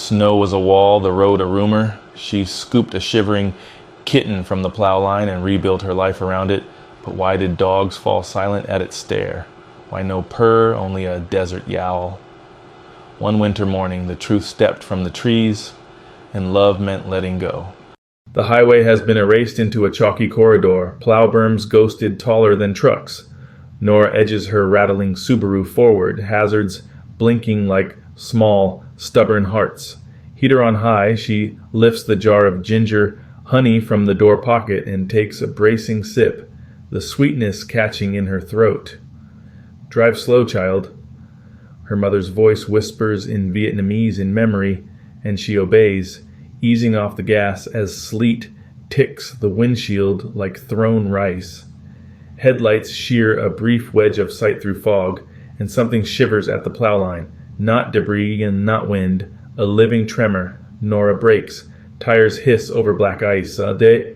Snow was a wall, the road a rumor. She scooped a shivering kitten from the plow line and rebuilt her life around it. But why did dogs fall silent at its stare? Why no purr, only a desert yowl? One winter morning, the truth stepped from the trees, and love meant letting go. The highway has been erased into a chalky corridor, plow berms ghosted taller than trucks. Nora edges her rattling Subaru forward, hazards blinking like small, stubborn hearts. Heater on high, she lifts the jar of ginger honey from the door pocket and takes a bracing sip, the sweetness catching in her throat. "Drive slow, child." Her mother's voice whispers in Vietnamese in memory, and she obeys, easing off the gas as sleet ticks the windshield like thrown rice. Headlights shear a brief wedge of sight through fog, and something shivers at the plow line. Not debris and not wind, a living tremor. Nora brakes. Tires hiss over black ice. The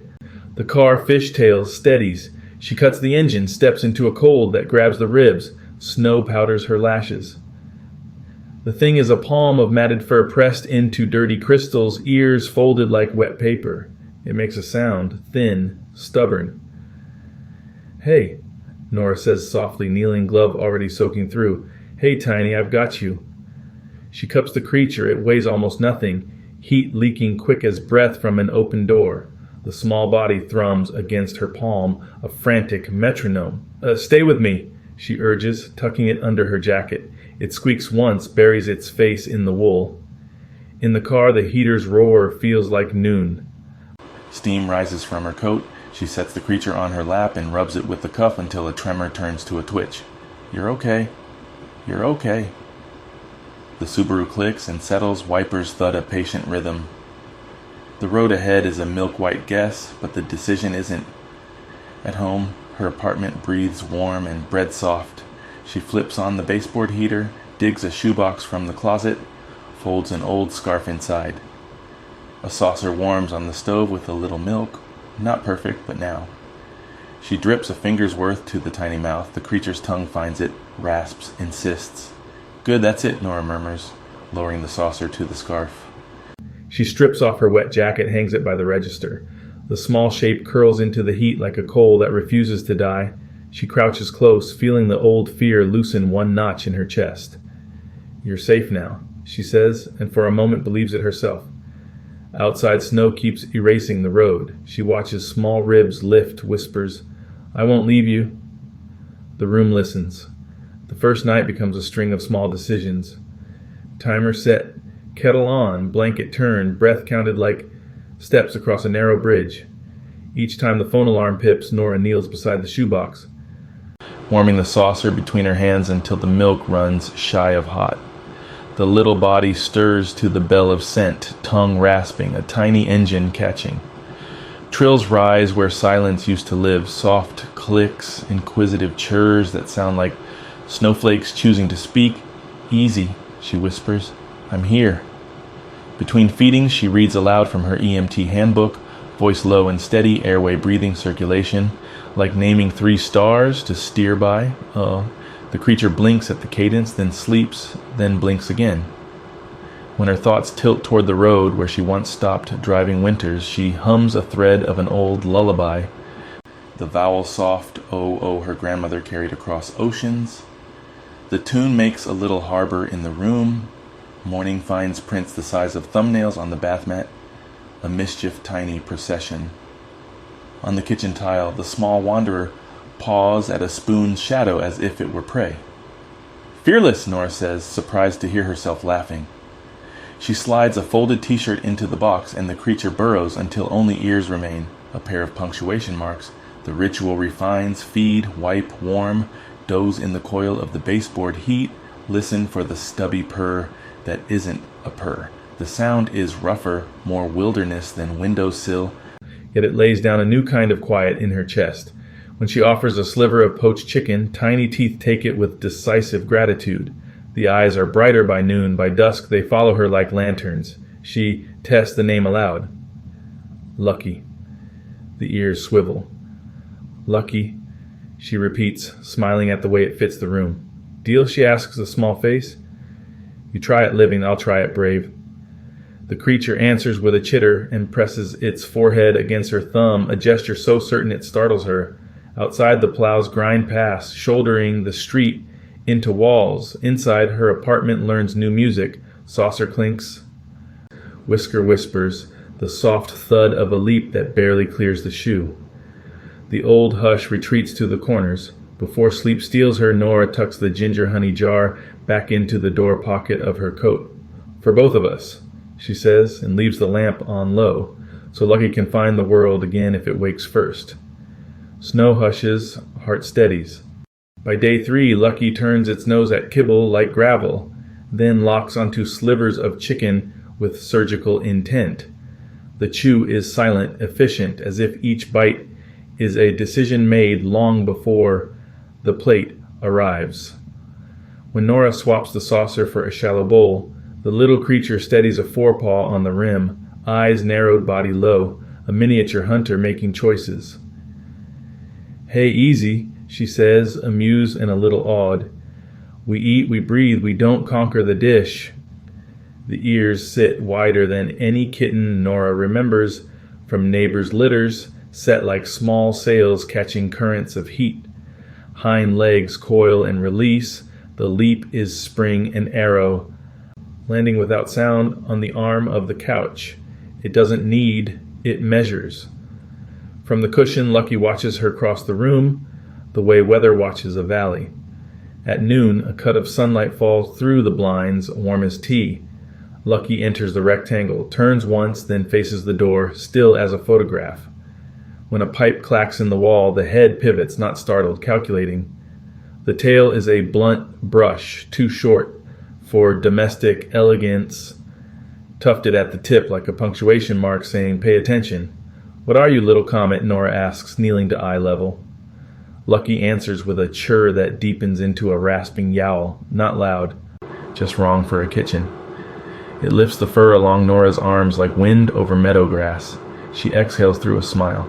car fishtails, steadies. She cuts the engine, steps into a cold that grabs the ribs. Snow powders her lashes. The thing is a palm of matted fur pressed into dirty crystals, ears folded like wet paper. It makes a sound, thin, stubborn. "Hey," Nora says softly, kneeling, glove already soaking through. "Hey, Tiny, I've got you." She cups the creature. It weighs almost nothing, heat leaking quick as breath from an open door. The small body thrums against her palm, a frantic metronome. "Stay with me," she urges, tucking it under her jacket. It squeaks once, buries its face in the wool. In the car, the heater's roar feels like noon. Steam rises from her coat. She sets the creature on her lap and rubs it with the cuff until a tremor turns to a twitch. "You're okay. You're okay." The Subaru clicks and settles, wipers thud a patient rhythm. The road ahead is a milk-white guess, but the decision isn't. At home, her apartment breathes warm and bread soft. She flips on the baseboard heater, digs a shoebox from the closet, folds an old scarf inside. A saucer warms on the stove with a little milk. Not perfect, but now. She drips a finger's worth to the tiny mouth. The creature's tongue finds it, rasps, insists. "Good, that's it," Nora murmurs, lowering the saucer to the scarf. She strips off her wet jacket, hangs it by the register. The small shape curls into the heat like a coal that refuses to die. She crouches close, feeling the old fear loosen one notch in her chest. "You're safe now," she says, and for a moment believes it herself. Outside, snow keeps erasing the road. She watches small ribs lift, whispers, "I won't leave you." The room listens. The first night becomes a string of small decisions. Timer set, kettle on, blanket turned, breath counted like steps across a narrow bridge. Each time the phone alarm pips, Nora kneels beside the shoebox, warming the saucer between her hands until the milk runs shy of hot. The little body stirs to the bell of scent, tongue rasping, a tiny engine catching. Trills rise where silence used to live, soft clicks, inquisitive churrs that sound like snowflakes choosing to speak. "Easy," she whispers. "I'm here." Between feedings, she reads aloud from her EMT handbook, voice low and steady, airway breathing circulation, like naming 3 stars to steer by. The creature blinks at the cadence, then sleeps, then blinks again. When her thoughts tilt toward the road where she once stopped driving winters, she hums a thread of an old lullaby. The vowel soft, oh, oh, her grandmother carried across oceans. The tune makes a little harbor in the room. Morning finds prints the size of thumbnails on the bath mat, a mischief tiny procession. On the kitchen tile, the small wanderer paws at a spoon's shadow as if it were prey. "Fearless," Nora says, surprised to hear herself laughing. She slides a folded t-shirt into the box, and the creature burrows until only ears remain, a pair of punctuation marks. The ritual refines, feed, wipe, warm, doze in the coil of the baseboard heat, listen for the stubby purr that isn't a purr. The sound is rougher, more wilderness than windowsill, yet it lays down a new kind of quiet in her chest. When she offers a sliver of poached chicken, tiny teeth take it with decisive gratitude. The eyes are brighter by noon. By dusk, they follow her like lanterns. She tests the name aloud. Lucky. The ears swivel. Lucky, she repeats, smiling at the way it fits the room. Deal, she asks, a small face. You try it living, I'll try it brave. The creature answers with a chitter and presses its forehead against her thumb, a gesture so certain it startles her. Outside, the plows grind past, shouldering the street into walls. Inside, her apartment learns new music. Saucer clinks, whisker whispers, the soft thud of a leap that barely clears the shoe. The old hush retreats to the corners. Before sleep steals her, Nora tucks the ginger honey jar back into the door pocket of her coat. "For both of us," she says, and leaves the lamp on low, so Lucky can find the world again if it wakes first. Snow hushes, heart steadies. By day 3, Lucky turns its nose at kibble like gravel, then locks onto slivers of chicken with surgical intent. The chew is silent, efficient, as if each bite is a decision made long before the plate arrives. When Nora swaps the saucer for a shallow bowl, the little creature steadies a forepaw on the rim, eyes narrowed, body low, a miniature hunter making choices. "Hey, easy," she says, amused and a little awed. "We eat, we breathe, we don't conquer the dish." The ears sit wider than any kitten Nora remembers from neighbors' litters, set like small sails catching currents of heat. Hind legs coil and release. The leap is spring and arrow, landing without sound on the arm of the couch. It doesn't need, it measures. From the cushion, Lucky watches her cross the room, the way weather watches a valley. At noon, a cut of sunlight falls through the blinds, warm as tea. Lucky enters the rectangle, turns once, then faces the door, still as a photograph. When a pipe clacks in the wall, the head pivots, not startled, calculating. The tail is a blunt brush, too short for domestic elegance, tufted at the tip like a punctuation mark saying, "Pay attention." "What are you, little comet?" Nora asks, kneeling to eye level. Lucky answers with a churr that deepens into a rasping yowl, not loud, just wrong for a kitchen. It lifts the fur along Nora's arms like wind over meadow grass. She exhales through a smile.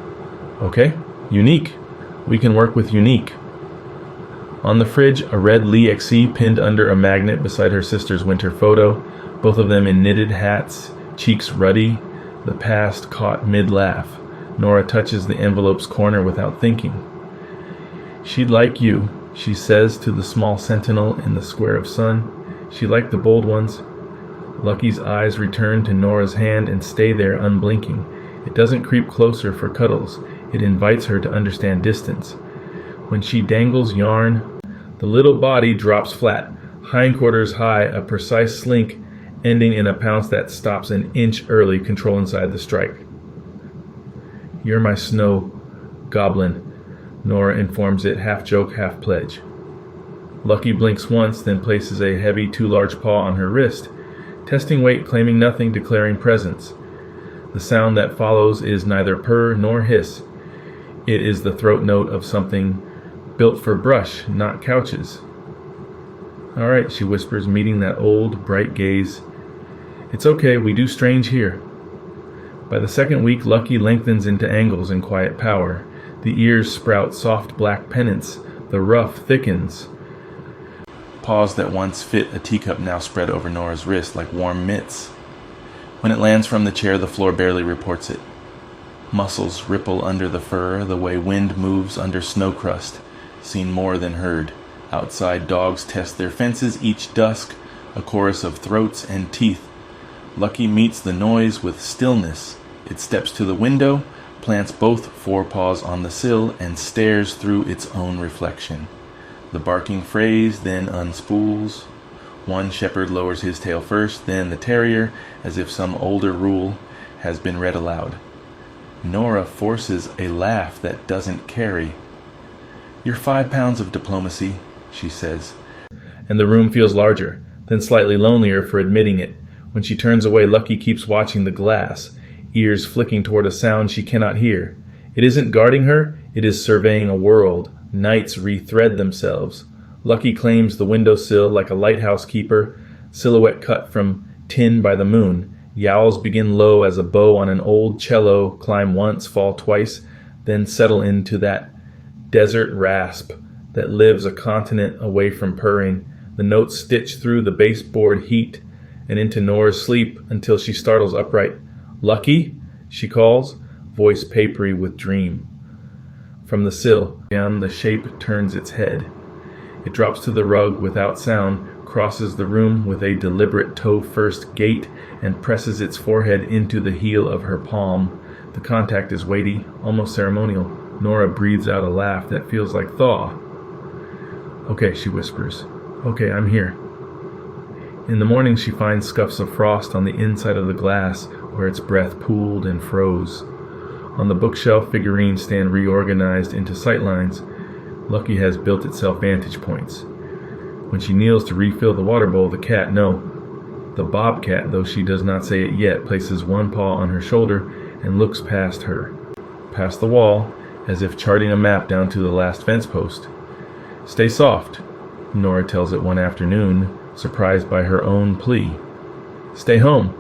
"Okay, unique. We can work with unique." On the fridge, a red Lee XC pinned under a magnet beside her sister's winter photo, both of them in knitted hats, cheeks ruddy, the past caught mid-laugh. Nora touches the envelope's corner without thinking. "She'd like you," she says to the small sentinel in the square of sun. "She liked the bold ones." Lucky's eyes return to Nora's hand and stay there unblinking. It doesn't creep closer for cuddles. It invites her to understand distance. When she dangles yarn, the little body drops flat, hindquarters high, a precise slink ending in a pounce that stops an inch early, control inside the strike. "You're my snow goblin," Nora informs it, half joke, half pledge. Lucky blinks once, then places a heavy, too large paw on her wrist, testing weight, claiming nothing, declaring presence. The sound that follows is neither purr nor hiss. It is the throat note of something built for brush, not couches. "All right," she whispers, meeting that old, bright gaze. "It's okay, we do strange here." By the second week, Lucky lengthens into angles in quiet power. The ears sprout soft black pennants. The ruff thickens. Paws that once fit a teacup now spread over Nora's wrist like warm mitts. When it lands from the chair, the floor barely reports it. Muscles ripple under the fur, the way wind moves under snow crust, seen more than heard. Outside, dogs test their fences each dusk, a chorus of throats and teeth. Lucky meets the noise with stillness. It steps to the window, plants both forepaws on the sill, and stares through its own reflection. The barking frays, then unspools. One shepherd lowers his tail first, then the terrier, as if some older rule has been read aloud. Nora forces a laugh that doesn't carry. "You're 5 pounds of diplomacy," she says. And the room feels larger, then slightly lonelier for admitting it. When she turns away, Lucky keeps watching the glass, ears flicking toward a sound she cannot hear. It isn't guarding her, it is surveying a world. Nights rethread themselves. Lucky claims the windowsill like a lighthouse keeper, silhouette cut from tin by the moon. Yowls begin low as a bow on an old cello, climb once, fall twice, then settle into that desert rasp that lives a continent away from purring. The notes stitch through the baseboard heat and into Nora's sleep until she startles upright. "Lucky?" she calls, voice papery with dream. From the sill, down, the shape turns its head. It drops to the rug without sound, crosses the room with a deliberate toe-first gait, and presses its forehead into the heel of her palm. The contact is weighty, almost ceremonial. Nora breathes out a laugh that feels like thaw. "Okay," she whispers. "Okay, I'm here." In the morning she finds scuffs of frost on the inside of the glass where its breath pooled and froze. On the bookshelf, figurines stand reorganized into sightlines. Lucky has built itself vantage points. When she kneels to refill the water bowl, the cat, no, the bobcat, though she does not say it yet, places one paw on her shoulder and looks past her, past the wall, as if charting a map down to the last fence post. "Stay soft," Nora tells it one afternoon, surprised by her own plea. "Stay home."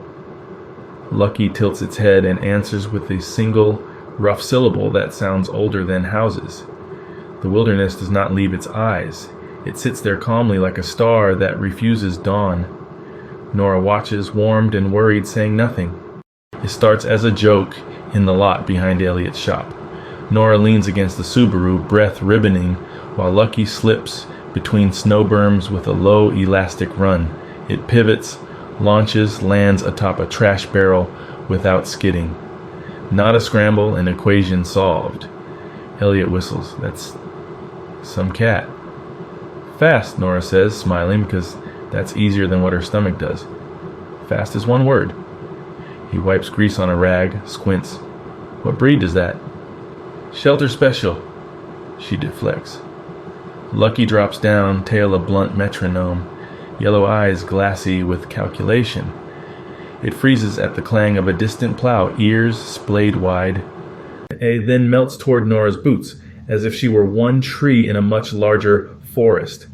Lucky tilts its head and answers with a single, rough syllable that sounds older than houses. The wilderness does not leave its eyes. It sits there calmly like a star that refuses dawn. Nora watches, warmed and worried, saying nothing. It starts as a joke in the lot behind Elliot's shop. Nora leans against the Subaru, breath ribboning, while Lucky slips between snow berms with a low, elastic run. It pivots, launches, lands atop a trash barrel without skidding. Not a scramble, an equation solved. Elliot whistles. "That's some cat." "Fast," Nora says, smiling, because that's easier than what her stomach does. Fast is one word. He wipes grease on a rag, squints. "What breed is that?" "Shelter special." She deflects. Lucky drops down, tail a blunt metronome, yellow eyes glassy with calculation. It freezes at the clang of a distant plow, ears splayed wide. It then melts toward Nora's boots, as if she were one tree in a much larger forest.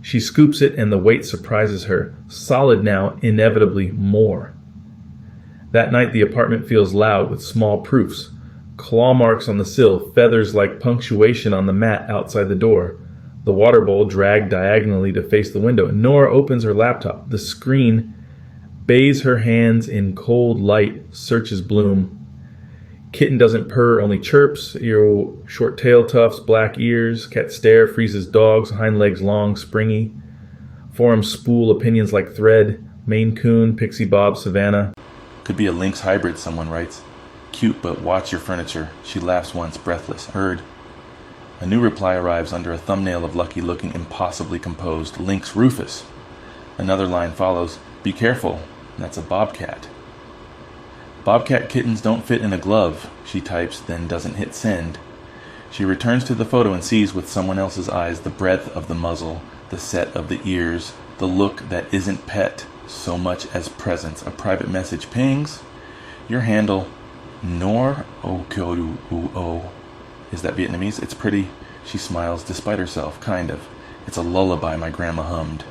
She scoops it, and the weight surprises her. Solid now, inevitably more. That night the apartment feels loud with small proofs. Claw marks on the sill, feathers like punctuation on the mat outside the door. The water bowl dragged diagonally to face the window. Nora opens her laptop. The screen bathes her hands in cold light, searches bloom. Kitten doesn't purr, only chirps. Short tail tufts, black ears. Cat stare, freezes dogs, hind legs long, springy. Forums spool opinions like thread. Maine Coon, Pixie Bob, Savannah. "Could be a lynx hybrid," someone writes. "Cute, but watch your furniture." She laughs once, breathless. "Heard." A new reply arrives under a thumbnail of Lucky looking impossibly composed. "Lynx Rufus." Another line follows. "Be careful. That's a bobcat." "Bobcat kittens don't fit in a glove," she types, then doesn't hit send. She returns to the photo and sees with someone else's eyes the breadth of the muzzle, the set of the ears, the look that isn't pet so much as presence. A private message pings. "Your handle, Nor O Kyoru O." Is that Vietnamese? It's pretty. She smiles, despite herself, kind of. It's a lullaby my grandma hummed.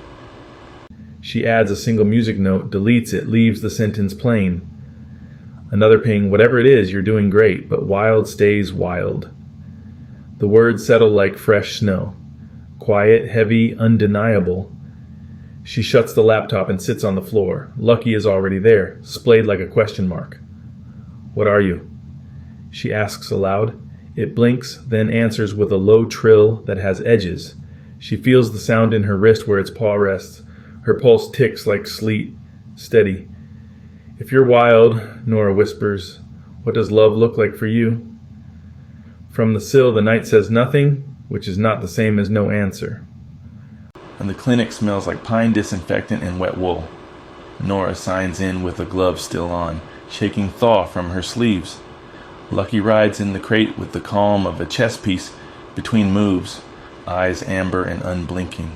She adds a single music note, deletes it, leaves the sentence plain. Another ping, "Whatever it is, you're doing great, but wild stays wild." The words settle like fresh snow. Quiet, heavy, undeniable. She shuts the laptop and sits on the floor. Lucky is already there, splayed like a question mark. "What are you?" she asks aloud. It blinks, then answers with a low trill that has edges. She feels the sound in her wrist where its paw rests. Her pulse ticks like sleet, steady. "If you're wild," Nora whispers, "what does love look like for you?" From the sill, the night says nothing, which is not the same as no answer. And the clinic smells like pine disinfectant and wet wool. Nora signs in with the glove still on, shaking thaw from her sleeves. Lucky rides in the crate with the calm of a chess piece between moves, eyes amber and unblinking.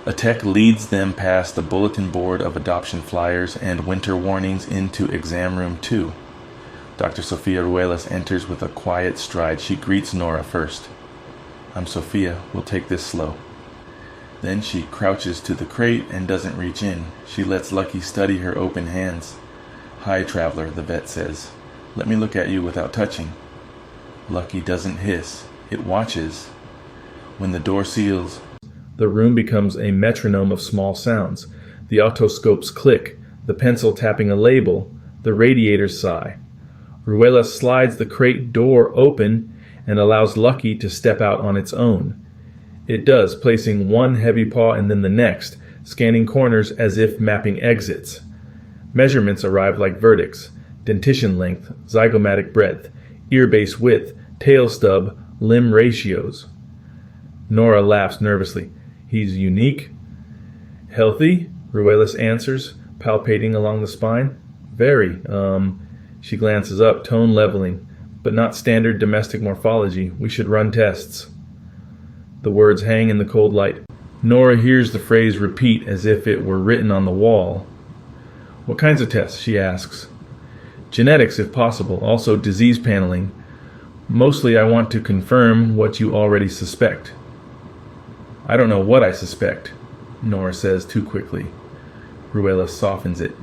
A tech leads them past the bulletin board of adoption flyers and winter warnings into exam room 2. Dr. Sofia Ruelas enters with a quiet stride. She greets Nora first. "I'm Sofia. We'll take this slow." Then she crouches to the crate and doesn't reach in. She lets Lucky study her open hands. "Hi, traveler," the vet says. "Let me look at you without touching." Lucky doesn't hiss. It watches. When the door seals, the room becomes a metronome of small sounds. The otoscopes click. the pencil tapping a label, the radiator's sigh. Ruela slides the crate door open and allows Lucky to step out on its own. It does, placing one heavy paw and then the next, scanning corners as if mapping exits. Measurements arrive like verdicts: dentition length, zygomatic breadth, ear base width, tail stub, limb ratios. Nora laughs nervously. He's unique. Healthy, Ruelas answers, palpating along the spine. Very. She glances up, tone leveling. But not standard domestic morphology. We should run tests. The words hang in the cold light. Nora hears the phrase repeat as if it were written on the wall. What kinds of tests? She asks. Genetics, if possible. Also disease paneling. Mostly I want to confirm what you already suspect. I don't know what I suspect, Nora says too quickly. Ruela softens it.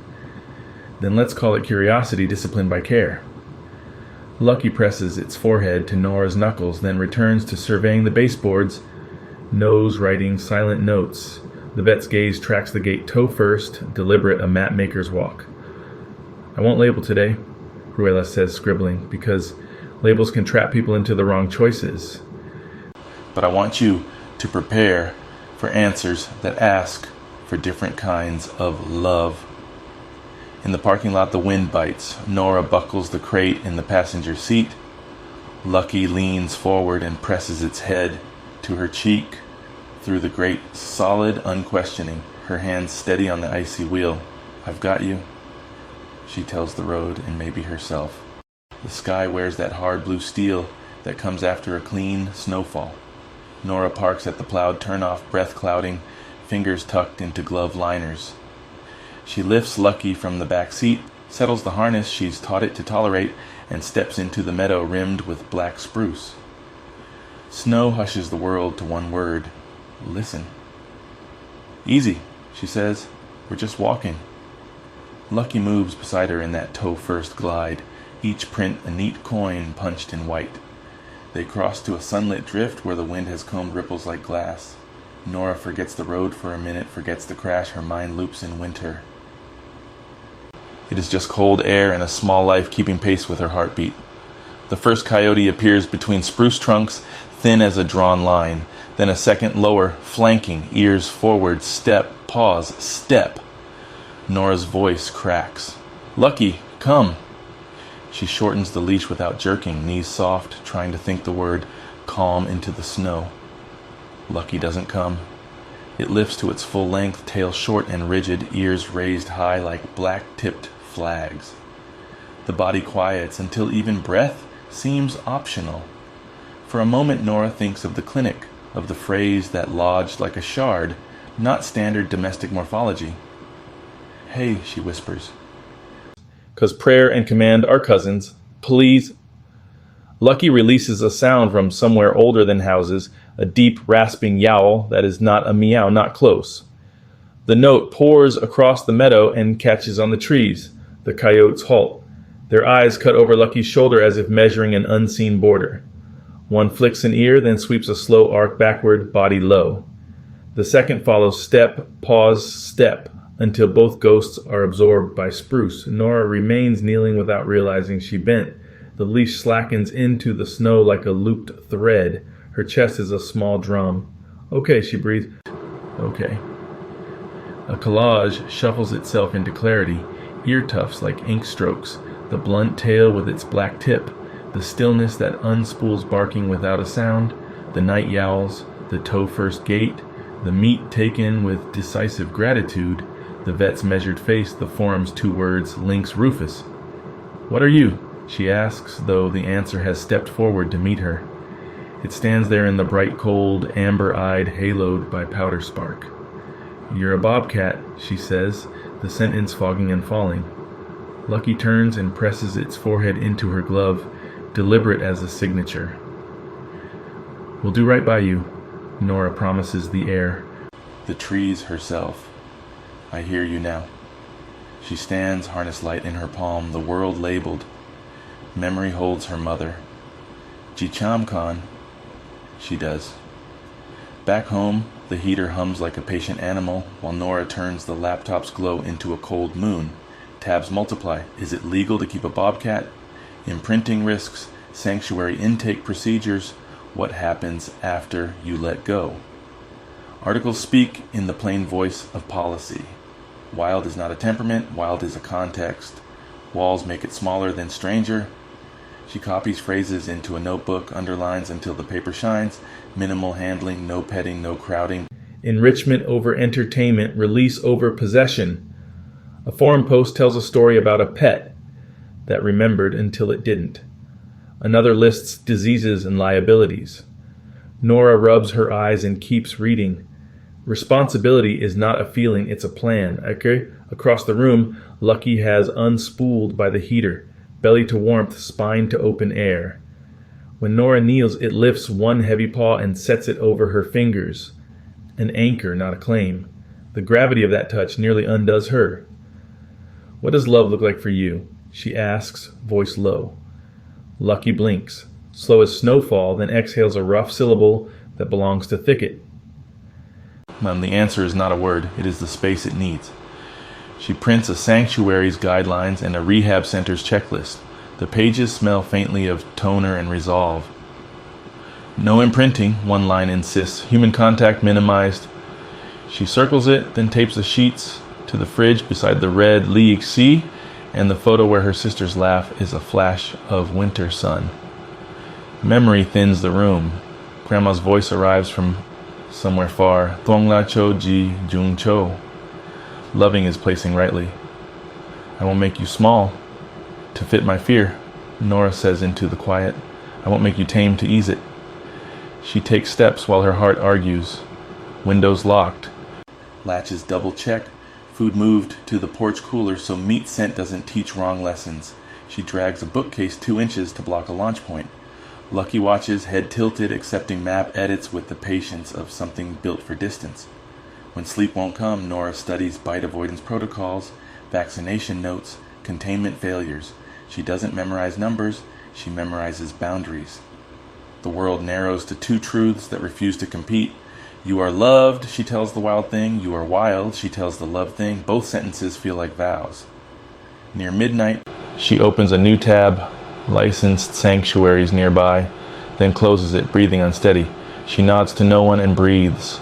Then let's call it curiosity disciplined by care. Lucky presses its forehead to Nora's knuckles, then returns to surveying the baseboards, nose writing silent notes. The vet's gaze tracks the gait toe first, deliberate, a map maker's walk. I won't label today, Ruela says, scribbling, because labels can trap people into the wrong choices. But I want you to prepare for answers that ask for different kinds of love. In the parking lot, the wind bites. Nora buckles the crate in the passenger seat. Lucky leans forward and presses its head to her cheek through the grate, solid, unquestioning, her hands steady on the icy wheel. I've got you, she tells the road and maybe herself. The sky wears that hard blue steel that comes after a clean snowfall. Nora parks at the plowed turnoff, breath clouding, fingers tucked into glove liners. She lifts Lucky from the back seat, settles the harness she's taught it to tolerate, and steps into the meadow rimmed with black spruce. Snow hushes the world to one word: listen. Easy, she says. We're just walking. Lucky moves beside her in that toe-first glide, each print a neat coin punched in white. They cross to a sunlit drift where the wind has combed ripples like glass. Nora forgets the road for a minute, forgets the crash, her mind loops in winter. It is just cold air and a small life keeping pace with her heartbeat. The first coyote appears between spruce trunks, thin as a drawn line. Then a second lower, flanking, ears forward, step, pause, step. Nora's voice cracks. Lucky, come. She shortens the leash without jerking, knees soft, trying to think the word calm into the snow. Lucky doesn't come. It lifts to its full length, tail short and rigid, ears raised high like black-tipped flags. The body quiets until even breath seems optional. For a moment, Nora thinks of the clinic, of the phrase that lodged like a shard, not standard domestic morphology. Hey, she whispers. 'Cause prayer and command are cousins. Please. Lucky releases a sound from somewhere older than houses, a deep, rasping yowl that is not a meow, not close. The note pours across the meadow and catches on the trees. The coyotes halt. Their eyes cut over Lucky's shoulder as if measuring an unseen border. One flicks an ear, then sweeps a slow arc backward, body low. The second follows step, pause, step, until both ghosts are absorbed by spruce. Nora remains kneeling without realizing she bent. The leash slackens into the snow like a looped thread. Her chest is a small drum. Okay, she breathes. Okay. A collage shuffles itself into clarity. Ear tufts like ink strokes. The blunt tail with its black tip. The stillness that unspools barking without a sound. The night yowls. The toe-first gait. The meat taken with decisive gratitude. The vet's measured face, the forum's two words, Lynx Rufus. What are you? She asks, though the answer has stepped forward to meet her. It stands there in the bright cold, amber-eyed, haloed by powder spark. You're a bobcat, she says, the sentence fogging and falling. Lucky turns and presses its forehead into her glove, deliberate as a signature. We'll do right by you, Nora promises the air. The trees herself. I hear you now. She stands, harness light in her palm, the world labeled. Memory holds her mother. Jichamkan, she does. Back home, the heater hums like a patient animal, while Nora turns the laptop's glow into a cold moon. Tabs multiply. Is it legal to keep a bobcat? Imprinting risks, sanctuary intake procedures. What happens after you let go? Articles speak in the plain voice of policy. Wild is not a temperament, wild is a context. Walls make it smaller than stranger. She copies phrases into a notebook, underlines until the paper shines. Minimal handling, no petting, no crowding. Enrichment over entertainment, release over possession. A forum post tells a story about a pet that remembered until it didn't. Another lists diseases and liabilities. Nora rubs her eyes and keeps reading. Responsibility is not a feeling, it's a plan. Okay? Across the room, Lucky has unspooled by the heater, belly to warmth, spine to open air. When Nora kneels, it lifts one heavy paw and sets it over her fingers. An anchor, not a claim. The gravity of that touch nearly undoes her. What does love look like for you? She asks, voice low. Lucky blinks, slow as snowfall, then exhales a rough syllable that belongs to thicket. The answer is not a word, it is the space it needs. She prints a sanctuary's guidelines and a rehab center's checklist. The pages smell faintly of toner and resolve. No imprinting, one line insists. Human contact minimized. She circles it, then tapes the sheets to the fridge beside the red LEXC, and the photo where her sister's laugh is a flash of winter sun. Memory thins the room. Grandma's voice arrives from somewhere far. Thongla cho ji jung cho. Loving is placing rightly. I won't make you small to fit my fear, Nora says into the quiet. I won't make you tame to ease it. She takes steps while her heart argues. Windows locked. Latches double checked. Food moved to the porch cooler so meat scent doesn't teach wrong lessons. She drags a bookcase 2 inches to block a launch point. Lucky watches, head tilted, accepting map edits with the patience of something built for distance. When sleep won't come, Nora studies bite avoidance protocols, vaccination notes, containment failures. She doesn't memorize numbers, she memorizes boundaries. The world narrows to 2 truths that refuse to compete. You are loved, she tells the wild thing. You are wild, she tells the love thing. Both sentences feel like vows. Near midnight, she opens a new tab, licensed sanctuaries nearby, then closes it, breathing unsteady. She nods to no one and breathes.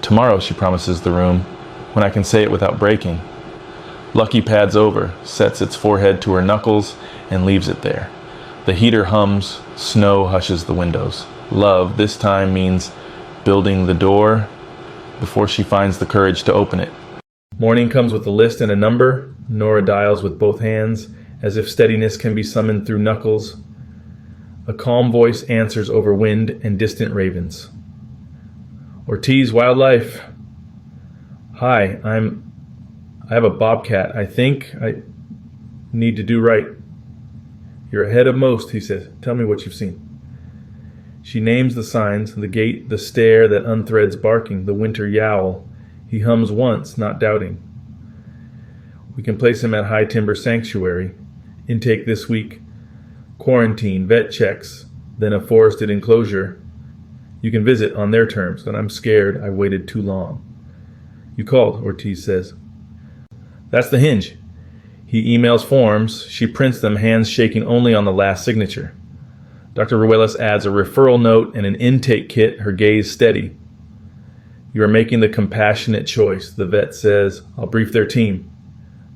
Tomorrow, she promises the room, when I can say it without breaking. Lucky pads over, sets its forehead to her knuckles, and leaves it there. The heater hums, snow hushes the windows. Love, this time, means building the door before she finds the courage to open it. Morning comes with a list and a number. Nora dials with both hands, as if steadiness can be summoned through knuckles. A calm voice answers over wind and distant ravens. Ortiz Wildlife. Hi, I have a bobcat. I think I need to do right. You're ahead of most, he says. Tell me what you've seen. She names the signs, the gate, the stare that unthreads barking, the winter yowl. He hums once, not doubting. We can place him at High Timber Sanctuary. Intake this week. Quarantine, vet checks, then a forested enclosure. You can visit on their terms, but I'm scared I waited too long. You called, Ortiz says. That's the hinge. He emails forms. She prints them, hands shaking only on the last signature. Dr. Ruelas adds a referral note and an intake kit, her gaze steady. You are making the compassionate choice, the vet says. I'll brief their team.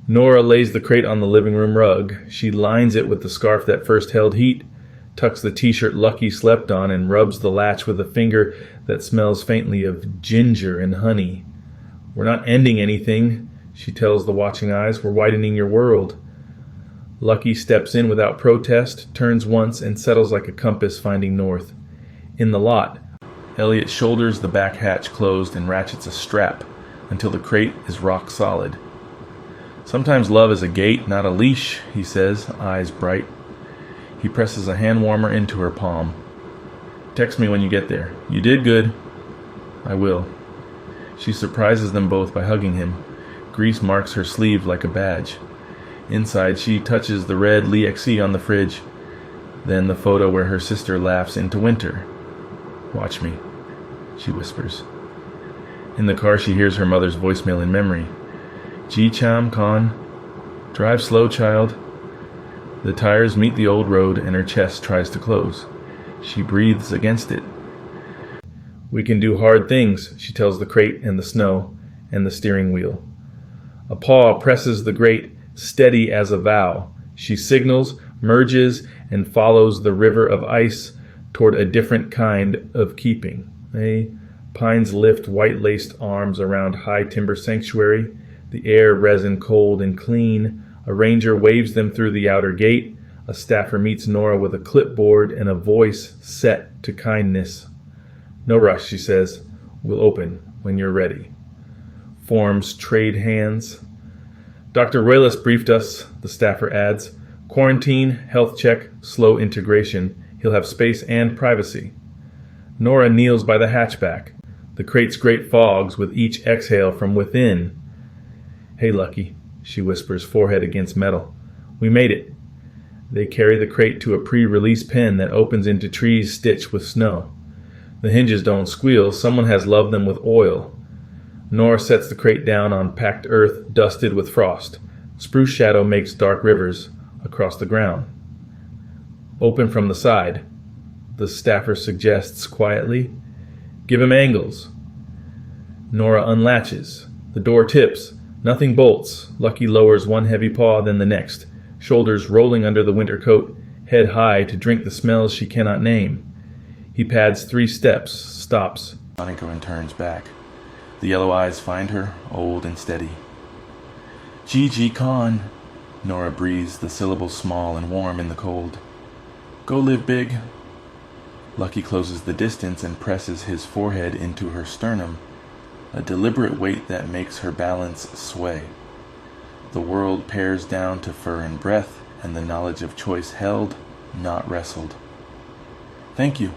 Nora lays the crate on the living room rug. She lines it with the scarf that first held heat, tucks the t-shirt Lucky slept on, and rubs the latch with a finger that smells faintly of ginger and honey. We're not ending anything, she tells the watching eyes. We're widening your world. Lucky steps in without protest, turns once, and settles like a compass finding north. In the lot, Elliot shoulders the back hatch closed and ratchets a strap until the crate is rock solid. Sometimes love is a gate, not a leash, he says, eyes bright. He presses a hand warmer into her palm. Text me when you get there. You did good. I will. She surprises them both by hugging him. Grease marks her sleeve like a badge. Inside, she touches the red LEXC on the fridge, then the photo where her sister laughs into winter. Watch me. she whispers. In the car, she hears her mother's voicemail in memory. Ji Cham Khan, drive slow, child. The tires meet the old road and her chest tries to close. She breathes against it. We can do hard things, she tells the crate and the snow and the steering wheel. A paw presses the grate, steady as a vow. She signals, merges, and follows the river of ice toward a different kind of keeping. Pines lift white-laced arms around high timber sanctuary, the air resin cold and clean. A ranger waves them through the outer gate. A staffer meets Nora with a clipboard and a voice set to kindness. No rush, she says. We'll open when you're ready. Forms trade hands. Dr. Roylis briefed us, the staffer adds. Quarantine, health check, slow integration. He'll have space and privacy. Nora kneels by the hatchback. The crate's great fogs with each exhale from within. Hey, Lucky, she whispers, forehead against metal. We made it. They carry the crate to a pre-release pen that opens into trees stitched with snow. The hinges don't squeal. Someone has loved them with oil. Nora sets the crate down on packed earth dusted with frost. Spruce shadow makes dark rivers across the ground. Open from the side, the staffer suggests quietly. Give him angles. Nora unlatches. The door tips. Nothing bolts. Lucky lowers one heavy paw, then the next, shoulders rolling under the winter coat, head high to drink the smells she cannot name. He pads 3 steps, stops. Monica and turns back. The yellow eyes find her, old and steady. Gigi Khan, Nora breathes, the syllable small and warm in the cold. Go live big. Lucky closes the distance and presses his forehead into her sternum, a deliberate weight that makes her balance sway. The world pares down to fur and breath, and the knowledge of choice held, not wrestled. Thank you,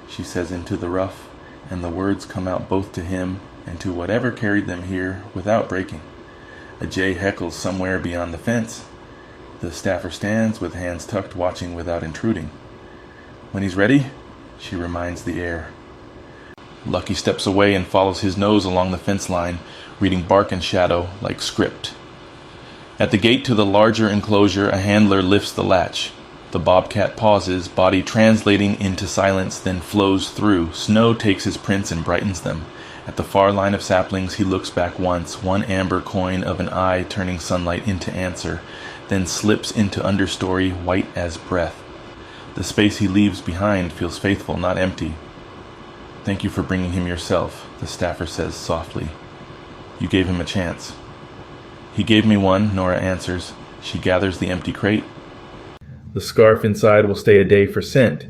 she says into the rough, and the words come out both to him and to whatever carried them here without breaking. A jay heckles somewhere beyond the fence. The staffer stands with hands tucked, watching without intruding. When he's ready, she reminds the air. Lucky steps away and follows his nose along the fence line, reading bark and shadow like script. At the gate to the larger enclosure, a handler lifts the latch. The bobcat pauses, body translating into silence, then flows through. Snow takes his prints and brightens them. At the far line of saplings, he looks back once, one amber coin of an eye turning sunlight into answer, then slips into understory, white as breath. The space he leaves behind feels faithful, not empty. Thank you for bringing him yourself, the staffer says softly. You gave him a chance. He gave me one, Nora answers. She gathers the empty crate. The scarf inside will stay a day for scent.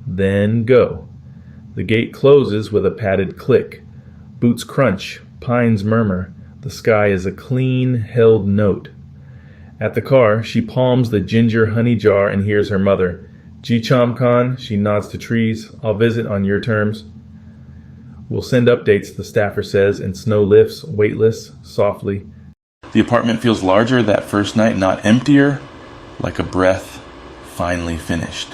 Then go. The gate closes with a padded click. Boots crunch, pines murmur. The sky is a clean, held note. At the car, she palms the ginger honey jar and hears her mother. Ji Cham Khan, she nods to trees. I'll visit on your terms. We'll send updates, the staffer says, and snow lifts, weightless, softly. The apartment feels larger that first night, not emptier, like a breath finally finished.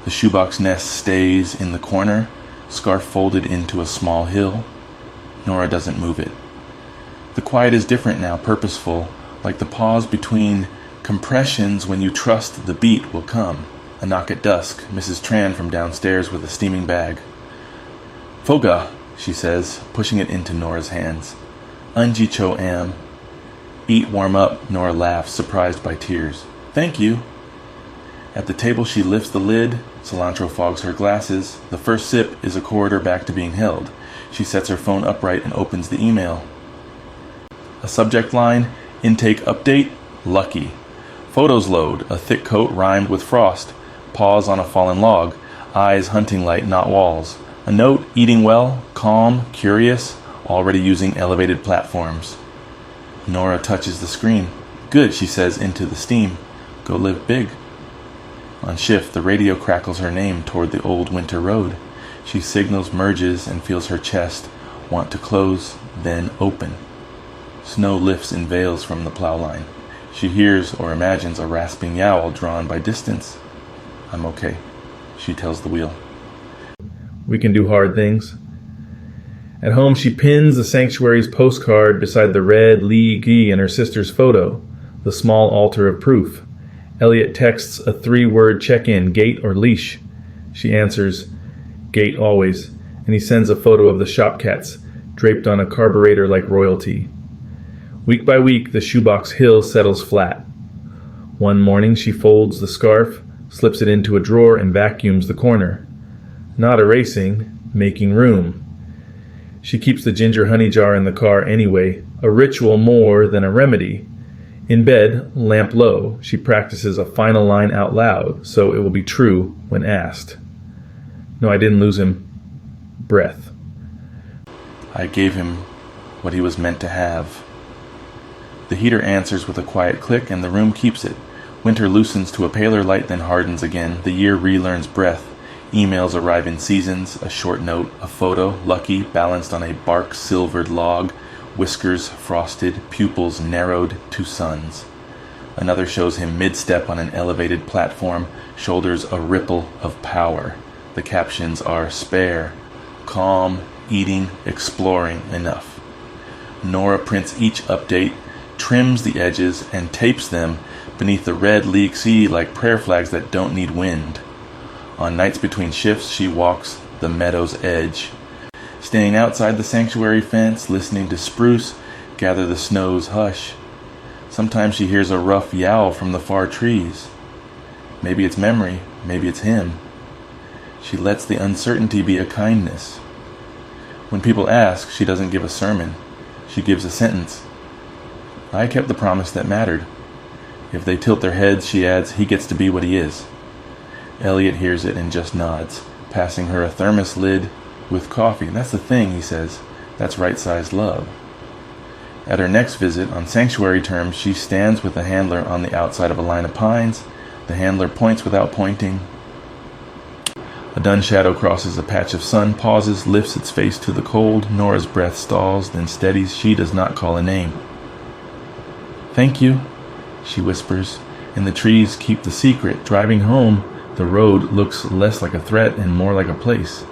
The shoebox nest stays in the corner, scarf folded into a small hill. Nora doesn't move it. The quiet is different now, purposeful, like the pause between compressions when you trust the beat will come. A knock at dusk, Mrs. Tran from downstairs with a steaming bag. Foga, she says, pushing it into Nora's hands. Unji cho am. Eat, warm up, Nora laughs, surprised by tears. Thank you. At the table she lifts the lid, cilantro fogs her glasses. The first sip is a corridor back to being held. She sets her phone upright and opens the email. A subject line, intake update, Lucky. Photos load, a thick coat rhymed with frost. Paws on a fallen log, eyes hunting light, not walls. A note, eating well, calm, curious, already using elevated platforms. Nora touches the screen. Good, she says into the steam. Go live big. On shift, the radio crackles her name toward the old winter road. She signals, merges, and feels her chest want to close, then open. Snow lifts in veils from the plow line. She hears or imagines a rasping yowl drawn by distance. I'm okay, she tells the wheel. We can do hard things, At home, she pins the sanctuary's postcard beside the red Lee Gee and her sister's photo, the small altar of proof. Elliot texts a 3-word check-in, gate or leash. She answers, gate always, and he sends a photo of the shop cats, draped on a carburetor like royalty. Week by week, the shoebox hill settles flat. One morning, she folds the scarf, slips it into a drawer, and vacuums the corner. Not erasing, making room. She keeps the ginger honey jar in the car anyway, a ritual more than a remedy. In bed, lamp low, she practices a final line out loud, so it will be true when asked. No, I didn't lose him. Breath. I gave him what he was meant to have. The heater answers with a quiet click, and the room keeps it. Winter loosens to a paler light, then hardens again. The year relearns breath. Emails arrive in seasons, a short note, a photo, Lucky, balanced on a bark-silvered log, whiskers frosted, pupils narrowed to suns. Another shows him mid-step on an elevated platform, shoulders a ripple of power. The captions are spare, calm, eating, exploring, enough. Nora prints each update, trims the edges, and tapes them beneath the red leek sea like prayer flags that don't need wind. On nights between shifts, she walks the meadow's edge. Standing outside the sanctuary fence, listening to spruce gather the snow's hush. Sometimes she hears a rough yowl from the far trees. Maybe it's memory, maybe it's him. She lets the uncertainty be a kindness. When people ask, she doesn't give a sermon. She gives a sentence. I kept the promise that mattered. If they tilt their heads, she adds, he gets to be what he is. Elliot hears it and just nods, passing her a thermos lid with coffee. That's the thing, he says. That's right-sized love. At her next visit, on sanctuary terms, she stands with the handler on the outside of a line of pines. The handler points without pointing. A dun shadow crosses a patch of sun, pauses, lifts its face to the cold. Nora's breath stalls, then steadies. She does not call a name. Thank you, she whispers, and the trees keep the secret. Driving home, the road looks less like a threat and more like a place.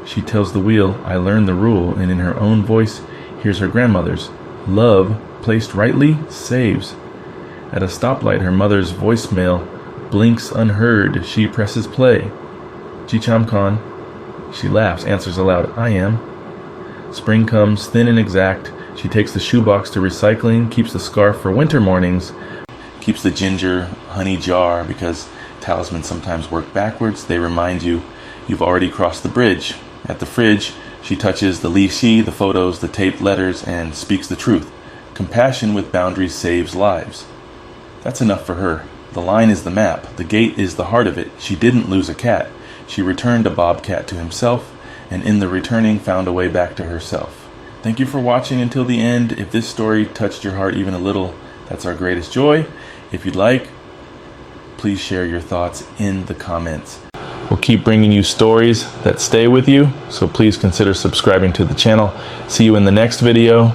She tells the wheel, I learned the rule, and in her own voice hears her grandmother's. Love, placed rightly, saves. At a stoplight, her mother's voicemail blinks unheard. She presses play. Jicham Khan. She laughs, answers aloud, I am. Spring comes, thin and exact. She takes the shoebox to recycling, keeps the scarf for winter mornings, keeps the ginger honey jar because talismans sometimes work backwards. They remind you you've already crossed the bridge. At the fridge, she touches the leafy, the photos, the taped letters, and speaks the truth. Compassion with boundaries saves lives. That's enough for her. The line is the map. The gate is the heart of it. She didn't lose a cat. She returned a bobcat to himself, and in the returning found a way back to herself. Thank you for watching until the end. If this story touched your heart even a little, that's our greatest joy. If you'd like, please share your thoughts in the comments. We'll keep bringing you stories that stay with you, so please consider subscribing to the channel. See you in the next video.